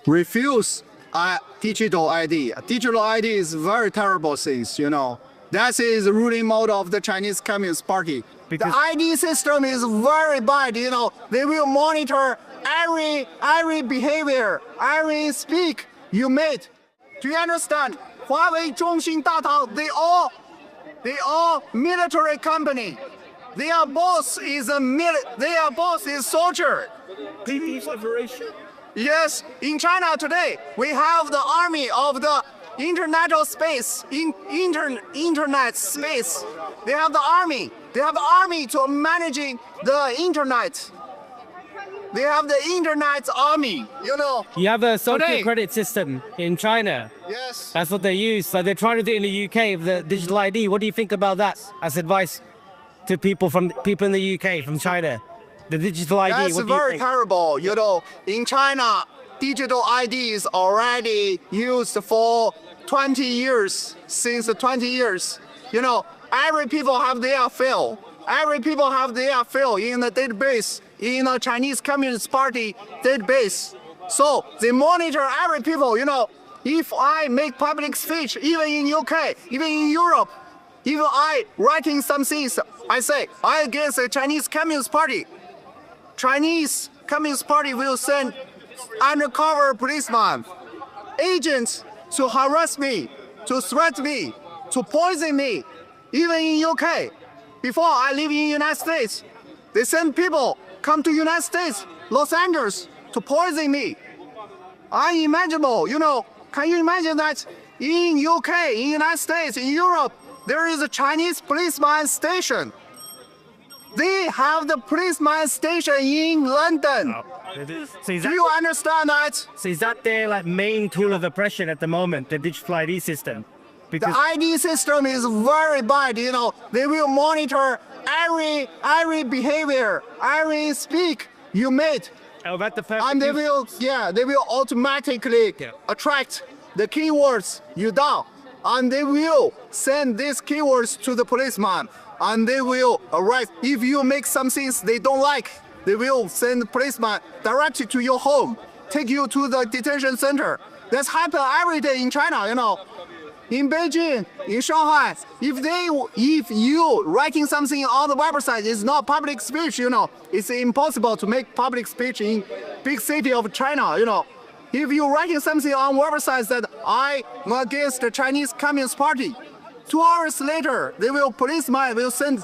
refuse digital ID. Digital ID is very terrible things, you know. That is the ruling model of the Chinese Communist Party. Because the ID system is very bad, you know. They will monitor every behavior, every speak you made. Do you understand? Huawei, Zhongxin, Datang, they all military company. Their boss is soldier. People's Liberation. Yes, in China today, we have the army of the internet space, internet space. They have the army. They have the army to managing the internet. They have the internet army, you know. You have a social Today. credit system in China. Yes. That's what they use. So they're trying to do it in the UK with the digital ID. What do you think about that as advice to people in the UK from China? The digital ID. That's what do you very think? terrible. You know, in China, digital ID is already used for 20 years. Since 20 years, you know, every people have their field. Every people have their field in the database, in the Chinese Communist Party database. So they monitor every people. You know, if I make public speech, even in UK, even in Europe, even I writing some things, I say I against the Chinese Communist Party. Chinese Communist Party will send undercover policemen, agents to harass me, to threaten me, to poison me. Even in UK, before I live in United States, they send people come to United States, Los Angeles, to poison me. Unimaginable, you know. Can you imagine that in UK, in United States, in Europe, there is a Chinese policeman station. They have the policeman station in London. So is Do that, you understand that? so is that their like main tool of oppression at the moment, the digital ID system? The Because ID system is very bad, you know. They will monitor every behavior, every speak you made. oh, that's the perfect And they will automatically Yeah. attract the keywords you done. And they will send these keywords to the policeman. And they will arrest. If you make some things they don't like, they will send the policeman directly to your home, take you to the detention center. That's happen every day in China, you know. In Beijing, in Shanghai, if you writing something on the website is not public speech, you know, it's impossible to make public speech in big city of China, you know. If you writing something on website that I am against the Chinese Communist Party, 2 hours later, policeman will send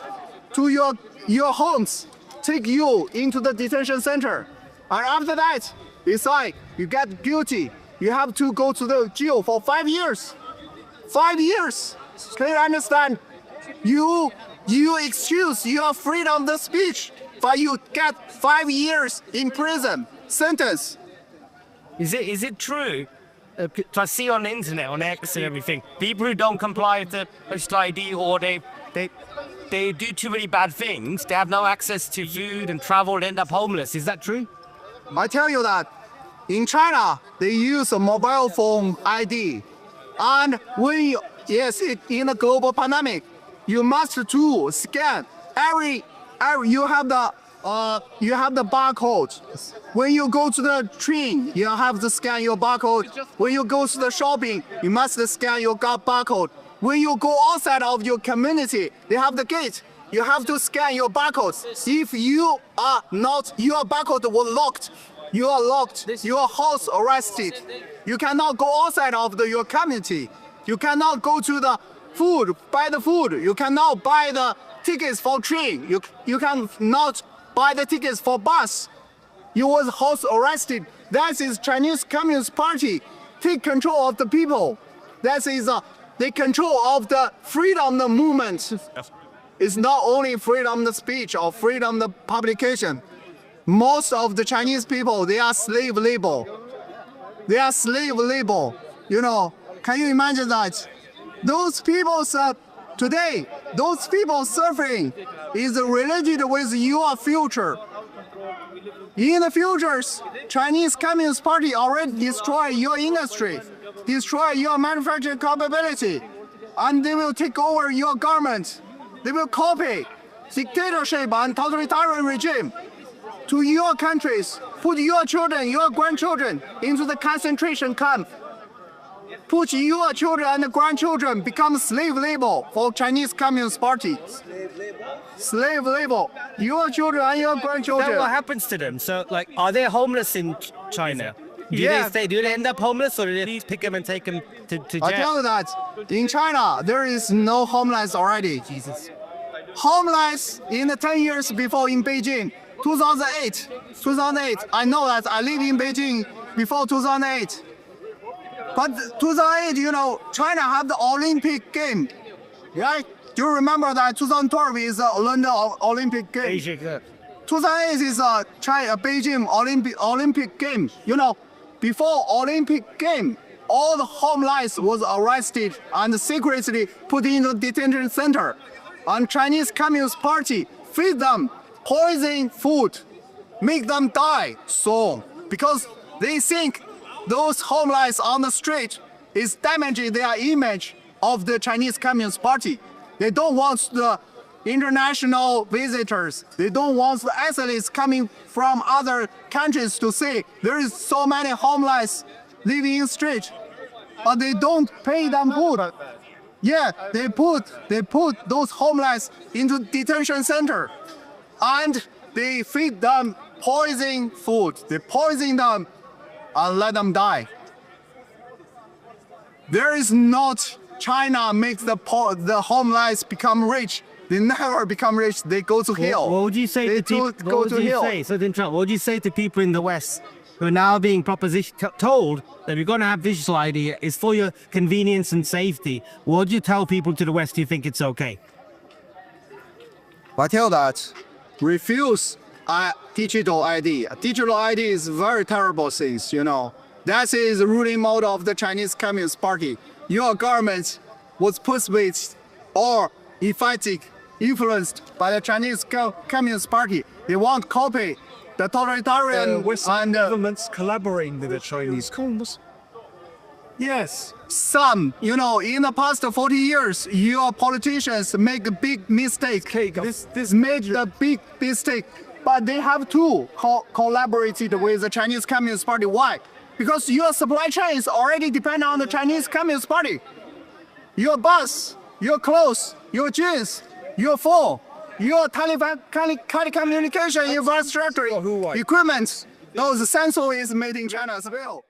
to your homes, take you into the detention center. And after that, it's like you get guilty. You have to go to the jail for 5 years. 5 years. Can you understand? You excuse your freedom of speech, but you get 5 years in prison sentence. is it true? I see on the internet, on X and everything, people who don't comply with the digital ID or they do too many bad things, they have no access to food and travel and end up homeless. Is that true? I tell you that in China they use a mobile phone ID, and in the global pandemic, you must do scan every you have the barcode. When you go to the train, you have to scan your barcode. When you go to the shopping, you must scan your barcode. When you go outside of your community, they have the gate. You have to scan your barcode. If you are not, your barcode was locked. You are locked. Your house arrested. You cannot go outside of your community. You cannot go to the food, buy the food. You cannot buy the tickets for train. You cannot buy the tickets for bus. You was house arrested. That is Chinese Communist Party take control of the people. That is the control of the freedom of movement. It's not only freedom of speech or freedom of publication. Most of the Chinese people, they are slave labor. They are slave labor. You know, can you imagine that? Those people today, those people suffering is related with your future. In the futures, Chinese Communist Party already destroy your industry, destroy your manufacturing capability, and they will take over your government. They will copy dictatorship and totalitarian regime to your countries Put your children, your grandchildren into the concentration camp. Put your children and grandchildren become slave labor for Chinese Communist Party. Slave labor. Your children and your Then grandchildren. what happens to them? So, like, are they homeless in China? Yeah. Do they end up homeless, or do they pick them and take them to I jail? tell you that in China there is no homeless already. Jesus. Homeless in the 10 years before in Beijing, 2008. I know that I live in Beijing before 2008. But 2008, you know, China had the Olympic game, right? Do you remember that 2012 is the London Olympic game? Asia. 2008 is Beijing Olympic game. You know, before Olympic game, all the homeless was arrested and secretly put in the detention center. And Chinese Communist Party feed them poison food, make them die soon because they think those homeless on the street is damaging their image of the Chinese Communist Party. They don't want the international visitors. They don't want the athletes coming from other countries to see there is so many homeless living in street, but they don't pay them food. Yeah, they put those homeless into detention center, and they feed them poison food. They poison them and let them die. There is not China makes the homeless become rich. They never become rich. They go to hell. What would you say They to people? go What to would you hell. say? So then, Trump, what would you say to people in the West who are now being told that we're going to have digital ID is for your convenience and safety? What would you tell people to the West who think it's okay? I tell that refuse digital ID. Digital ID is very terrible things, you know. That is the ruling mode of the Chinese Communist Party. Your government was persuaded or effective, influenced by the Chinese Communist Party. They want to copy the totalitarian Western governments collaborating with the Chinese Communists. Yes, some, you know, in the past 40 years, your politicians make a big mistake. This made a big mistake, but they have to collaborate with the Chinese Communist Party. Why? Because your supply chain is already dependent on the Chinese Communist Party. Your bus, your clothes, your jeans, your phone, your telecommunication infrastructure, equipment, those sensors is made in China as well.